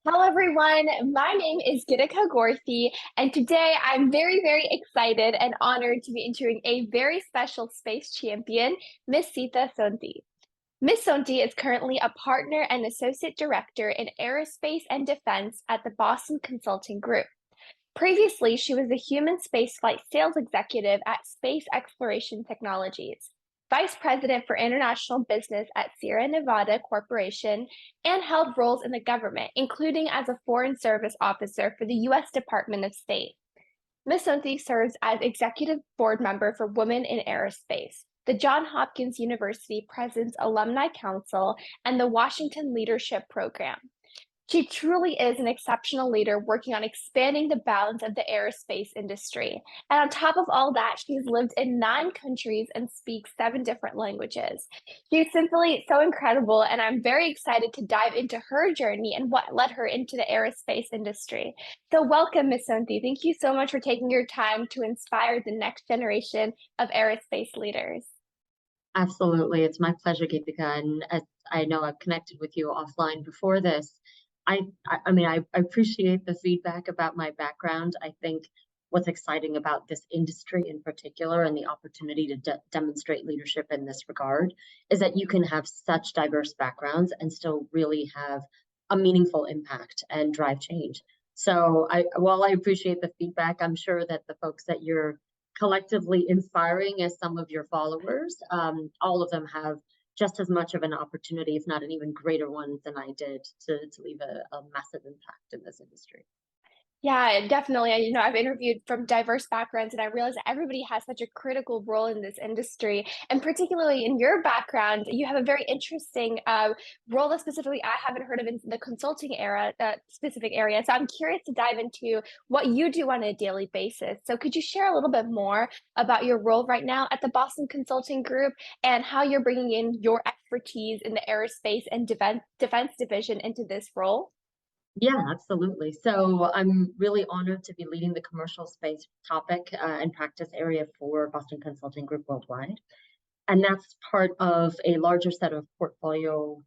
Hello, everyone. My name is Gitika Gorthi, and today I'm very, very excited and honored to be interviewing a very special space champion, Miss Sita Sonty. Miss Sonty is currently a partner and associate director in aerospace and defense at the Boston Consulting Group. Previously, she was a human spaceflight sales executive at Space Exploration Technologies, vice president for international business at Sierra Nevada Corporation, and held roles in the government, including as a foreign service officer for the U.S. Department of State. Ms. Sonti serves as executive board member for Women in Aerospace, the Johns Hopkins University President's Alumni Council, and the Washington Leadership Program. She truly is an exceptional leader working on expanding the balance of the aerospace industry. And on top of all that, she's lived in 9 countries and speaks 7 different languages. She's simply so incredible, and I'm very excited to dive into her journey and what led her into the aerospace industry. So, welcome, Ms. Sonti. Thank you so much for taking your time to inspire the next generation of aerospace leaders. Absolutely. It's my pleasure, Geetika. And as I know I've connected with you offline before this. I appreciate the feedback about my background. I think what's exciting about this industry in particular and the opportunity to demonstrate leadership in this regard is that you can have such diverse backgrounds and still really have a meaningful impact and drive change. So while I appreciate the feedback, I'm sure that the folks that you're collectively inspiring as some of your followers, all of them have just as much of an opportunity, if not an even greater one than I did, to leave a massive impact in this industry. Yeah, definitely. I've interviewed from diverse backgrounds, and I realize that everybody has such a critical role in this industry. And particularly in your background, you have a very interesting role that specifically I haven't heard of in the consulting era, specific area. So I'm curious to dive into what you do on a daily basis. So could you share a little bit more about your role right now at the Boston Consulting Group and how you're bringing in your expertise in the aerospace and defense division into this role? Yeah, absolutely. So I'm really honored to be leading the commercial space topic and practice area for Boston Consulting Group worldwide. And that's part of a larger set of portfolio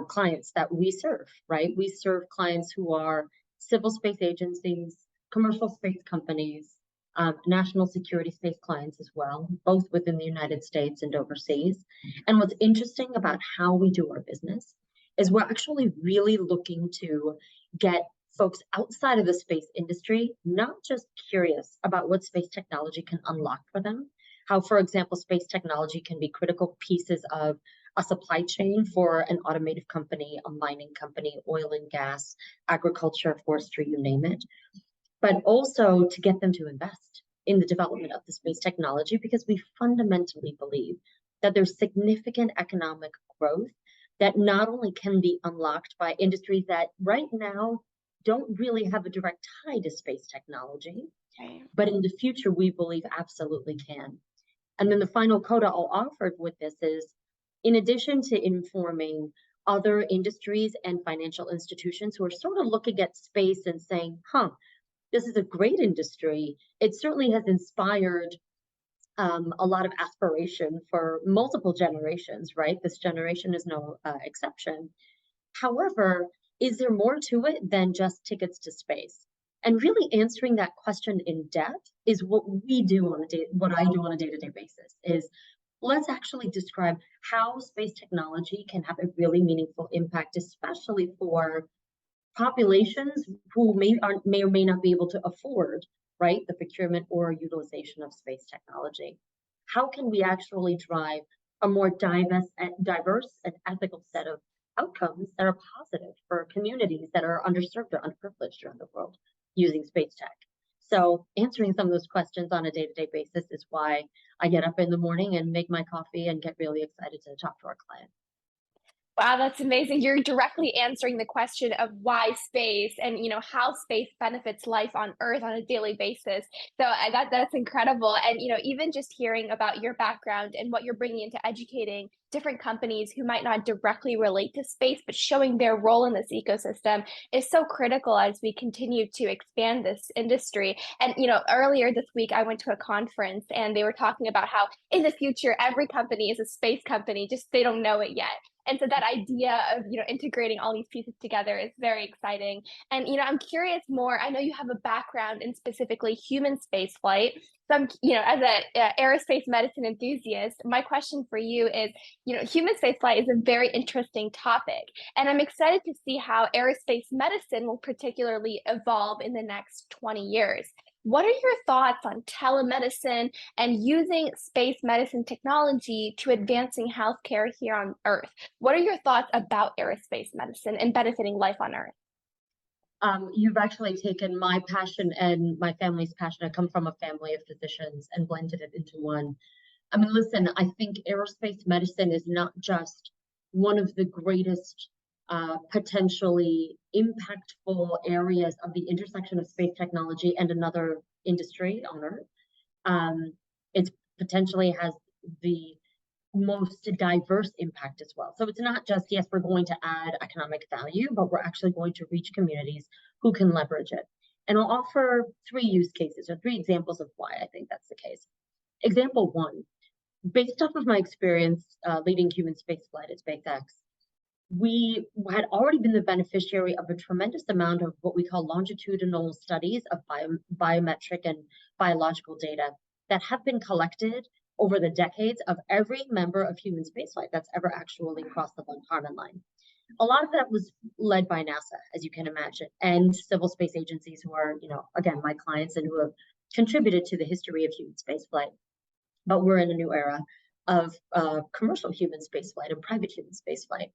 clients that we serve, right? We serve clients who are civil space agencies, commercial space companies, national security space clients as well, both within the United States and overseas. And what's interesting about how we do our business is we're actually really looking to get folks outside of the space industry, not just curious about what space technology can unlock for them, how, for example, space technology can be critical pieces of a supply chain for an automotive company, a mining company, oil and gas, agriculture, forestry, you name it, but also to get them to invest in the development of the space technology because we fundamentally believe that there's significant economic growth that not only can be unlocked by industries that right now don't really have a direct tie to space technology, Right. but in the future we believe absolutely can. And then the final coda I'll offer with this is, in addition to informing other industries and financial institutions who are sort of looking at space and saying, this is a great industry, it certainly has inspired a lot of aspiration for multiple generations, right? This generation is no exception. However, is there more to it than just tickets to space? And really answering that question in depth is what we do on a day, what I do on a day-to-day basis is let's actually describe how space technology can have a really meaningful impact, especially for populations who may or may not be able to afford, right, the procurement or utilization of space technology. How can we actually drive a more diverse and ethical set of outcomes that are positive for communities that are underserved or underprivileged around the world using space tech? So answering some of those questions on a day-to-day basis is why I get up in the morning and make my coffee and get really excited to talk to our clients. Wow, that's amazing. You're directly answering the question of why space and how space benefits life on Earth on a daily basis. So that's incredible. And even just hearing about your background and what you're bringing into educating different companies who might not directly relate to space, but showing their role in this ecosystem is so critical as we continue to expand this industry. And earlier this week I went to a conference and they were talking about how in the future every company is a space company, just they don't know it yet. And so that idea of, integrating all these pieces together is very exciting. And, I'm curious more. I know you have a background in specifically human space flight. So as a aerospace medicine enthusiast, my question for you is, human space flight is a very interesting topic. And I'm excited to see how aerospace medicine will particularly evolve in the next 20 years. What are your thoughts on telemedicine and using space medicine technology to advancing healthcare here on Earth? What are your thoughts about aerospace medicine and benefiting life on Earth? You've actually taken my passion and my family's passion. I come from a family of physicians and blended it into one. I mean, listen, I think aerospace medicine is not just one of the greatest potentially impactful areas of the intersection of space technology and another industry on Earth. It potentially has the most diverse impact as well. So it's not just, yes, we're going to add economic value, but we're actually going to reach communities who can leverage it. And I'll offer 3 use cases or 3 examples of why I think that's the case. Example 1, based off of my experience leading human spaceflight at SpaceX, we had already been the beneficiary of a tremendous amount of what we call longitudinal studies of biometric and biological data that have been collected over the decades of every member of human spaceflight that's ever actually crossed the Von Karman line. A lot of that was led by NASA, as you can imagine, and civil space agencies who are, again, my clients and who have contributed to the history of human spaceflight. But we're in a new era of commercial human spaceflight and private human spaceflight.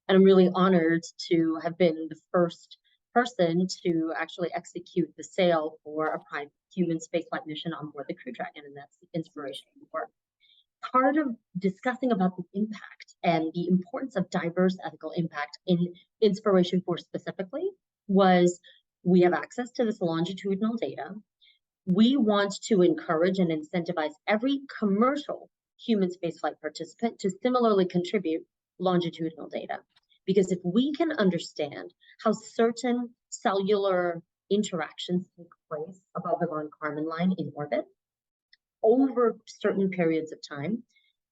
And I'm really honored to have been the first person to actually execute the sale for a private human spaceflight mission on board the Crew Dragon, and that's the inspiration for part of discussing about the impact and the importance of diverse ethical impact in Inspiration 4 specifically was we have access to this longitudinal data. We want to encourage and incentivize every commercial human spaceflight participant to similarly contribute longitudinal data. Because if we can understand how certain cellular interactions take place above the Von Karman line in orbit over certain periods of time,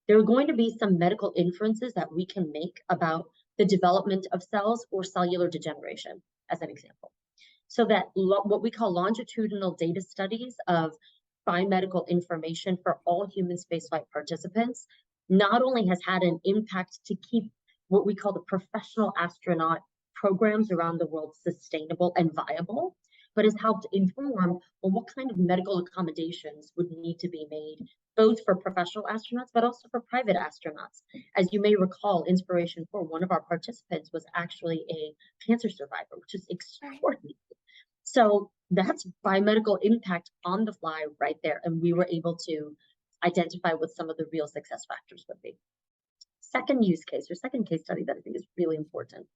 there are going to be some medical inferences that we can make about the development of cells or cellular degeneration, as an example. So that what we call longitudinal data studies of biomedical information for all human spaceflight participants not only has had an impact to keep what we call the professional astronaut programs around the world sustainable and viable, but has helped inform what kind of medical accommodations would need to be made, both for professional astronauts, but also for private astronauts. As you may recall, Inspiration 4, one of our participants was actually a cancer survivor, which is extraordinary. So that's biomedical impact on the fly right there. And we were able to identify what some of the real success factors would be. Second use case or second case study that I think is really important.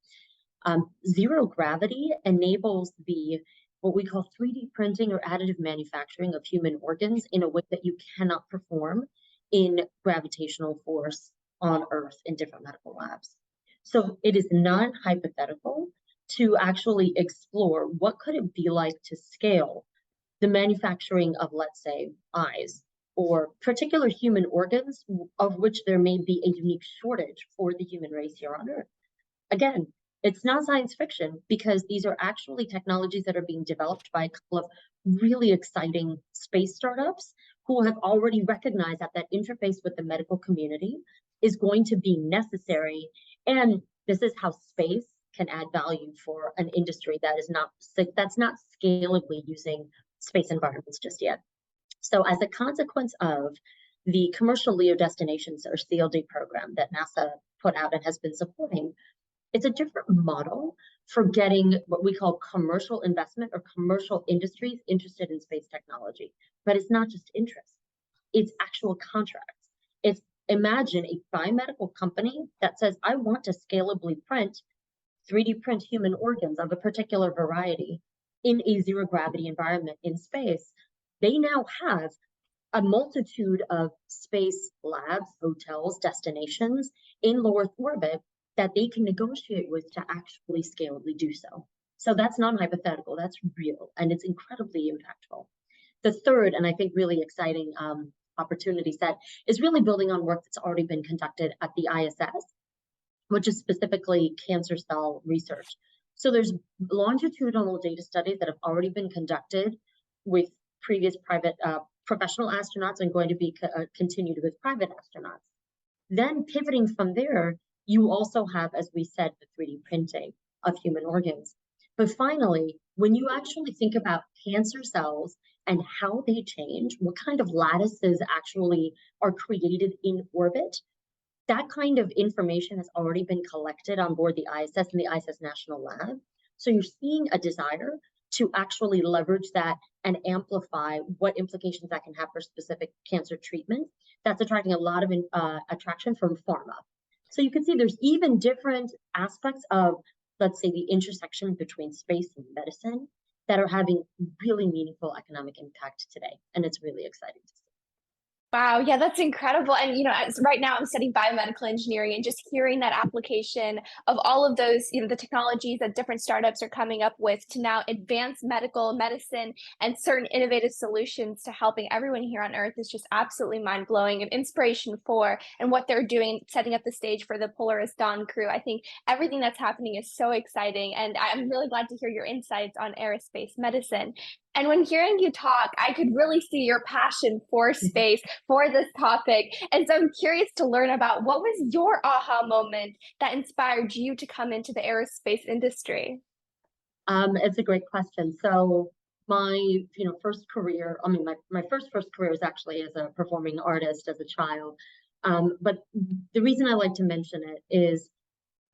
Zero gravity enables what we call 3D printing or additive manufacturing of human organs in a way that you cannot perform in gravitational force on Earth in different medical labs. So it is not hypothetical to actually explore what could it be like to scale the manufacturing of, let's say, eyes or particular human organs of which there may be a unique shortage for the human race here on Earth. Again, it's not science fiction because these are actually technologies that are being developed by a couple of really exciting space startups who have already recognized that that interface with the medical community is going to be necessary. And this is how space can add value for an industry that's not scalably using space environments just yet. So as a consequence of the Commercial LEO Destinations or CLD program that NASA put out and has been supporting, it's a different model for getting what we call commercial investment or commercial industries interested in space technology. But it's not just interest, it's actual contracts. It's imagine a biomedical company that says, I want to scalably 3D print human organs of a particular variety in a zero gravity environment in space. They now have a multitude of space labs, hotels, destinations in low Earth orbit that they can negotiate with to actually scalably do so. So that's not hypothetical, that's real, and it's incredibly impactful. The third, and I think really exciting opportunity set is really building on work that's already been conducted at the ISS which is specifically cancer cell research. So there's longitudinal data studies that have already been conducted with previous private professional astronauts and going to be continued with private astronauts. Then pivoting from there, you also have, as we said, the 3D printing of human organs. But finally, when you actually think about cancer cells and how they change, what kind of lattices actually are created in orbit, that kind of information has already been collected on board the ISS and the ISS National Lab. So you're seeing a desire to actually leverage that and amplify what implications that can have for specific cancer treatment. That's attracting a lot of attraction from pharma. So you can see there's even different aspects of, let's say, the intersection between space and medicine that are having really meaningful economic impact today. And it's really exciting to see. Wow, yeah, that's incredible. And right now I'm studying biomedical engineering, and just hearing that application of all of those, the technologies that different startups are coming up with to now advance medical medicine and certain innovative solutions to helping everyone here on Earth is just absolutely mind blowing and inspiration for and what they're doing, setting up the stage for the Polaris Dawn crew. I think everything that's happening is so exciting, and I'm really glad to hear your insights on aerospace medicine. And when hearing you talk, I could really see your passion for space, for this topic. And so I'm curious to learn about what was your aha moment that inspired you to come into the aerospace industry? It's a great question. So my, first career, I mean, my first career was actually as a performing artist as a child. But the reason I like to mention it is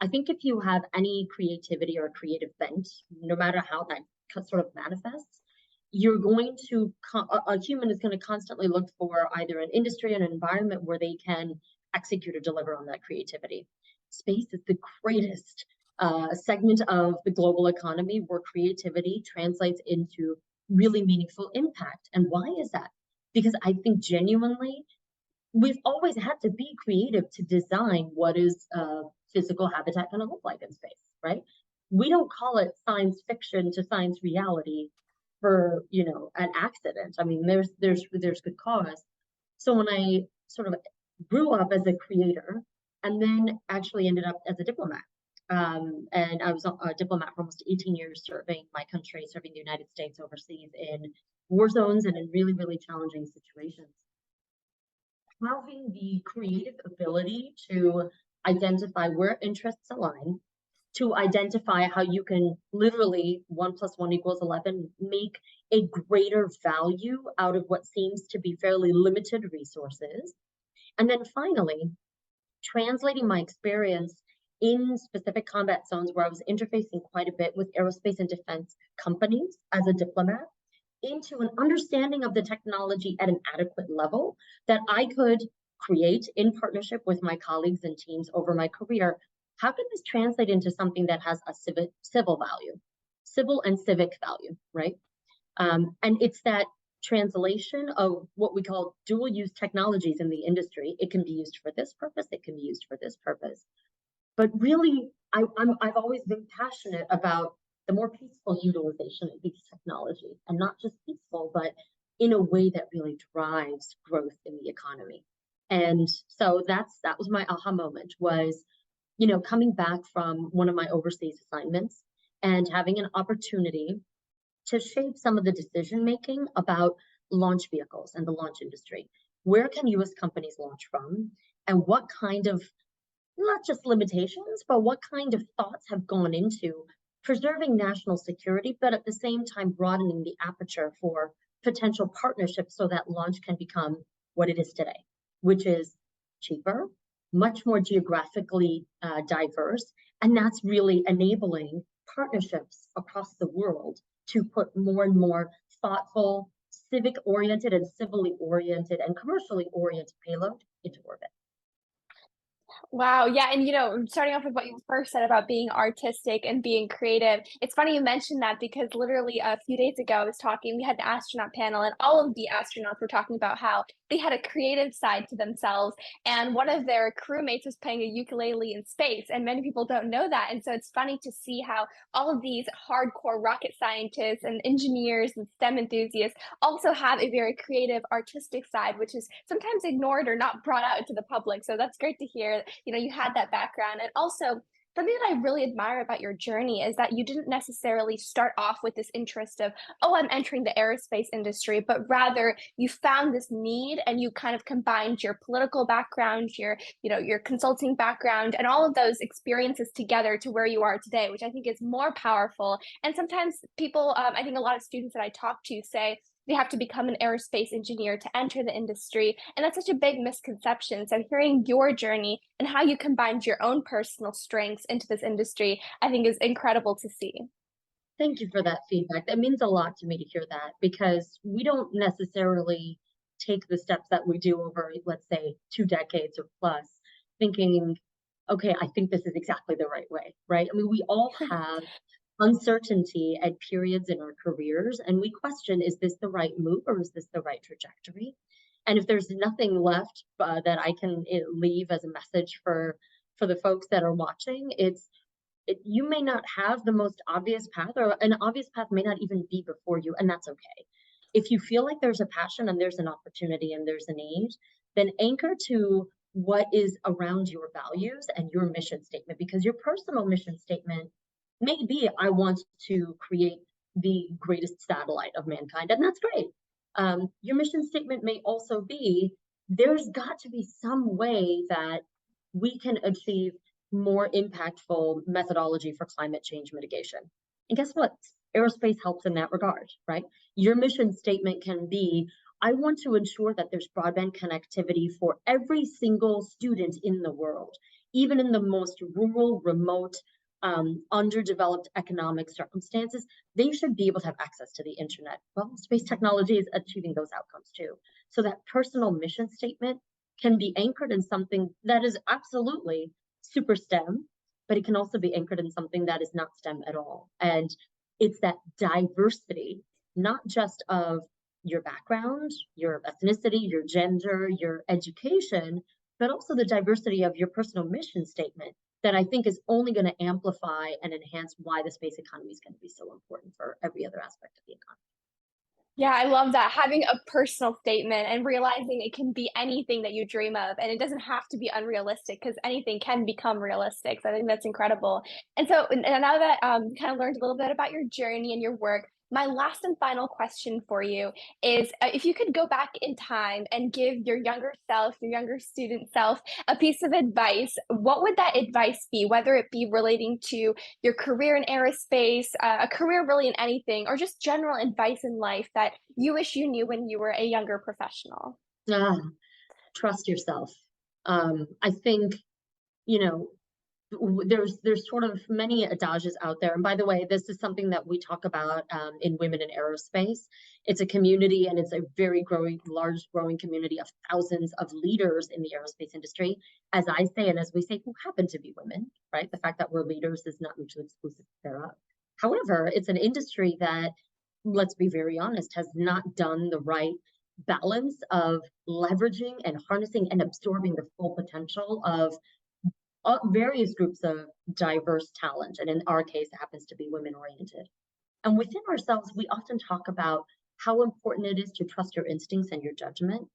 I think if you have any creativity or creative bent, no matter how that sort of manifests, you're going to, a human is going to constantly look for either an industry, an environment where they can execute or deliver on that creativity. Space is the greatest segment of the global economy where creativity translates into really meaningful impact. And why is that? Because I think genuinely, we've always had to be creative to design what is physical habitat going to look like in space, right? We don't call it science fiction to science reality for an accident. I mean, there's good cause. So when I sort of grew up as a creator and then actually ended up as a diplomat, and I was a diplomat for almost 18 years, serving my country, serving the United States overseas in war zones and in really, really challenging situations. Having the creative ability to identify where interests align, to identify how you can literally 1 + 1 = 11, make a greater value out of what seems to be fairly limited resources. And then finally, translating my experience in specific combat zones where I was interfacing quite a bit with aerospace and defense companies as a diplomat into an understanding of the technology at an adequate level that I could create in partnership with my colleagues and teams over my career. How can this translate into something that has a civil value, civil and civic value, right? And it's that translation of what we call dual use technologies in the industry. It can be used for this purpose, it can be used for this purpose. But really, I've always been passionate about the more peaceful utilization of these technologies, and not just peaceful, but in a way that really drives growth in the economy. And so that was my aha moment, was coming back from one of my overseas assignments and having an opportunity to shape some of the decision making about launch vehicles and the launch industry. Where can US companies launch from? And what kind of, not just limitations, but what kind of thoughts have gone into preserving national security, but at the same time broadening the aperture for potential partnerships so that launch can become what it is today, which is cheaper, much more geographically diverse, and that's really enabling partnerships across the world to put more and more thoughtful, civic-oriented and civilly oriented and commercially oriented payload into orbit. Wow, yeah, and starting off with what you first said about being artistic and being creative, it's funny you mentioned that because literally a few days ago I was talking, we had an astronaut panel, and all of the astronauts were talking about how they had a creative side to themselves, and one of their crewmates was playing a ukulele in space, and many people don't know that. And so it's funny to see how all of these hardcore rocket scientists and engineers and STEM enthusiasts also have a very creative, artistic side, which is sometimes ignored or not brought out to the public. So that's great to hear, you had that background. And also, something that I really admire about your journey is that you didn't necessarily start off with this interest of, oh, I'm entering the aerospace industry, but rather you found this need and you kind of combined your political background, your consulting background, and all of those experiences together to where you are today, which I think is more powerful. And sometimes people, I think a lot of students that I talk to say, they have to become an aerospace engineer to enter the industry. And that's such a big misconception. So, hearing your journey and how you combined your own personal strengths into this industry, I think is incredible to see. Thank you for that feedback. That means a lot to me to hear that because we don't necessarily take the steps that we do over, let's say, 2 decades or plus, thinking, okay, I think this is exactly the right way, right? I mean, we all have uncertainty at periods in our careers, and we question, is this the right move or is this the right trajectory? And if there's nothing left that I can leave as a message for the folks that are watching, you may not have the most obvious path, or an obvious path may not even be before you, and that's okay. If you feel like there's a passion and there's an opportunity and there's a need, then anchor to what is around your values and your mission statement, because your personal mission statement may be, I want to create the greatest satellite of mankind, and that's great. Your mission statement may also be, there's got to be some way that we can achieve more impactful methodology for climate change mitigation. And guess what? Aerospace helps in that regard, right? Your mission statement can be, I want to ensure that there's broadband connectivity for every single student in the world, even in the most rural, remote, underdeveloped economic circumstances. They should be able to have access to the internet. Well, space technology is achieving those outcomes too. So that personal mission statement can be anchored in something that is absolutely super STEM, but it can also be anchored in something that is not STEM at all. And it's that diversity, not just of your background, your ethnicity, your gender, your education, but also the diversity of your personal mission statement that I think is only going to amplify and enhance why the space economy is going to be so important for every other aspect of the economy. Yeah, I love that. Having a personal statement and realizing it can be anything that you dream of, and it doesn't have to be unrealistic because anything can become realistic. So I think that's incredible. And so, and now that kind of learned a little bit about your journey and your work, my last and final question for you is if you could go back in time and give your younger self, your younger student self, a piece of advice, what would that advice be? Whether it be relating to your career in aerospace, a career really in anything, or just general advice in life that you wish you knew when you were a younger professional? Ah, trust yourself. I think, you know, there's sort of many adages out there. And by the way, this is something that we talk about in Women in Aerospace. It's a community, and it's a very large growing community of thousands of leaders in the aerospace industry, as I say, and as we say, who happen to be women, right? The fact that we're leaders is not mutually exclusive thereof. However, it's an industry that, let's be very honest, has not done the right balance of leveraging and harnessing and absorbing the full potential of various groups of diverse talent. And in our case, it happens to be women oriented. And within ourselves, we often talk about how important it is to trust your instincts and your judgment,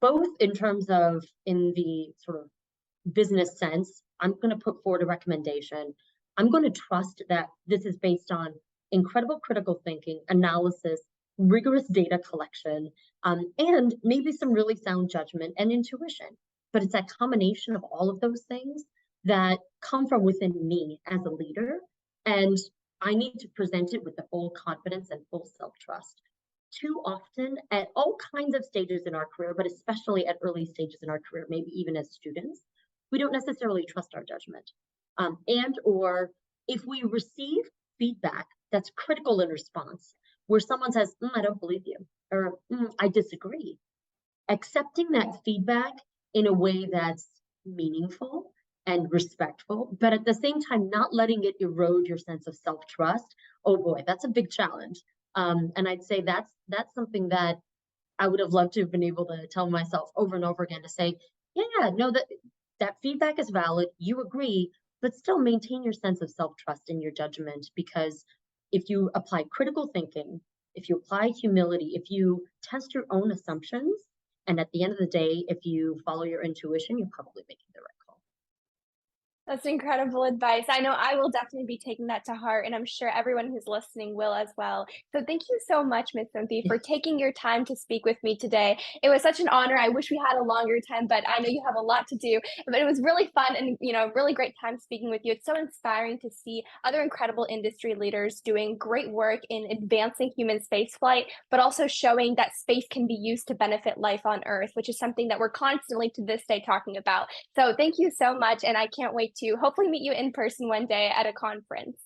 both in terms of in the sort of business sense. I'm going to put forward a recommendation. I'm going to trust that this is based on incredible critical thinking, analysis, rigorous data collection, and maybe some really sound judgment and intuition. But it's that combination of all of those things that come from within me as a leader. And I need to present it with the full confidence and full self-trust. Too often, at all kinds of stages in our career, but especially at early stages in our career, maybe even as students, we don't necessarily trust our judgment. Or if we receive feedback that's critical in response, where someone says, I don't believe you, or I disagree, accepting that feedback in a way that's meaningful and respectful, but at the same time, not letting it erode your sense of self-trust. Oh boy, that's a big challenge. And I'd say that's something that I would have loved to have been able to tell myself over and over again to say, yeah, no, that feedback is valid. You agree, but still maintain your sense of self-trust in your judgment, because if you apply critical thinking, if you apply humility, if you test your own assumptions, and at the end of the day, if you follow your intuition, you're probably making the right call. That's incredible advice. I know I will definitely be taking that to heart, and I'm sure everyone who's listening will as well. So thank you so much, Miss Cynthia, for taking your time to speak with me today. It was such an honor. I wish we had a longer time, but I know you have a lot to do. But it was really fun and really great time speaking with you. It's so inspiring to see other incredible industry leaders doing great work in advancing human spaceflight, but also showing that space can be used to benefit life on Earth, which is something that we're constantly to this day talking about. So thank you so much, and I can't wait to hopefully meet you in person one day at a conference.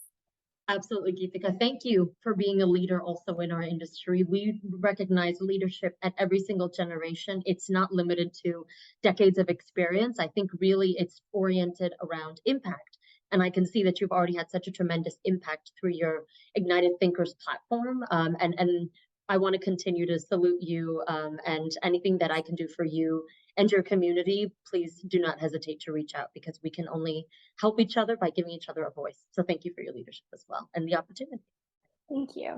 Absolutely, Geethika. Thank you for being a leader also in our industry. We recognize leadership at every single generation. It's not limited to decades of experience. I think really it's oriented around impact. And I can see that you've already had such a tremendous impact through your Ignited Thinkers platform. And I want to continue to salute you, and anything that I can do for you and your community, please do not hesitate to reach out, because we can only help each other by giving each other a voice. So thank you for your leadership as well and the opportunity. Thank you.